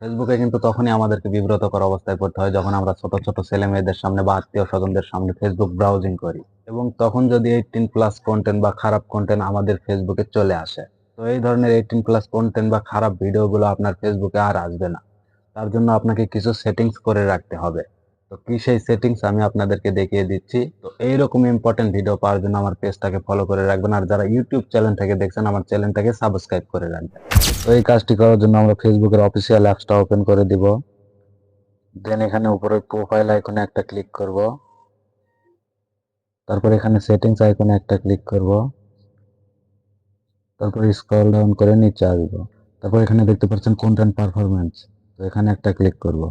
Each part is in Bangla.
ফেসবুকে কিন্তু তখনই আমাদেরকে বিব্রতকর অবস্থায় পড়তে হয় যখন আমরা ছোট ছোট ছেলে মেয়েদের সামনে বা আত্মীয় স্বজনদের সামনে ফেসবুক ব্রাউজিং করি এবং তখন যদি 18+ কন্টেন্ট বা খারাপ কন্টেন্ট আমাদের ফেসবুকে চলে আসে, তো এই ধরনের 18+ কন্টেন্ট বা খারাপ ভিডিওগুলো আপনার ফেসবুকে আর আসবে না। তার জন্য আপনাকে কিছু সেটিংস করে রাখতে হবে। তো কি সেই সেটিংস আমি আপনাদেরকে দেখিয়ে দিচ্ছি। তো এইরকম ইম্পর্টেন্ট ভিডিও পাওয়ার জন্য আমার পেজটাকে ফলো করে রাখবেন, আর যারা ইউটিউব চ্যানেল থেকে দেখছেন আমার চ্যানেলটাকে সাবস্ক্রাইব করে রাখবেন। তো এই কাজটি করার জন্য আমরা ফেসবুকের অফিসিয়াল অ্যাপসটা ওপেন করে দিব। দেন এখানে উপরে প্রোফাইল আইকনে একটা ক্লিক করব। তারপর এখানে সেটিংস আইকনে একটা ক্লিক করব। তারপর স্ক্রল ডাউন করে নিচে আসব। তারপর এখানে দেখতে পাচ্ছেন কন্টেন্ট পারফরম্যান্স, তো এখানে একটা ক্লিক করব।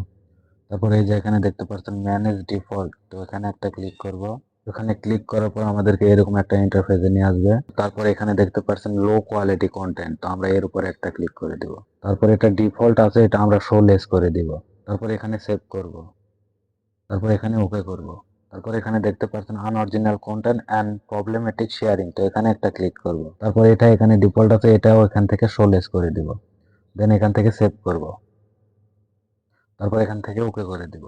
তারপর এই যে এখানে দেখতে পাচ্ছেন ম্যানেজ ডিফল্ট, তো এখানে একটা ক্লিক করব। এখানে ক্লিক করার পর আমাদেরকে এরকম একটা ইন্টারফেসে নিয়ে আসবে। তারপর এখানে দেখতে পাচ্ছেন লো কোয়ালিটি কন্টেন্ট, তো আমরা এর উপরে একটা ক্লিক করে দিব। তারপর এটা ডিফল্ট আছে, এটা আমরা শো লেস করে দিব। তারপর এখানে সেভ করব। তারপর এখানে ওকে করব। তারপর এখানে দেখতে পাচ্ছেন unoriginal content and problematic sharing, তো এখানে একটা ক্লিক করব। তারপর এটা এখানে ডিফল্ট আছে, এটাও এখান থেকে শো লেস করে দিব। দেন এখান থেকে সেভ করব। তারপর এখান থেকে ওকে করে দিব।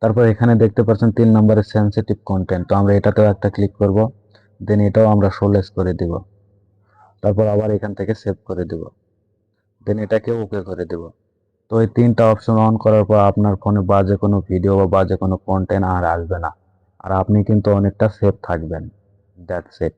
তারপর এখানে দেখতে পাচ্ছেন 3 নম্বরে সেনসিটিভ কন্টেন্ট, তো আমরা এটাতেও একটা ক্লিক করব। দেন এটাও আমরা শো লেস করে দিব। তারপর আবার এখান থেকে সেভ করে দিব। দেন এটাকেও ওকে করে দিব। তো এই 3টা অপশন অন করার পর আপনার ফোনে বাজে কোনো ভিডিও বা বাজে কোনো কন্টেন্ট আর আসবে না, আর আপনি কিন্তু অনেকটা সেফ থাকবেন। That's it.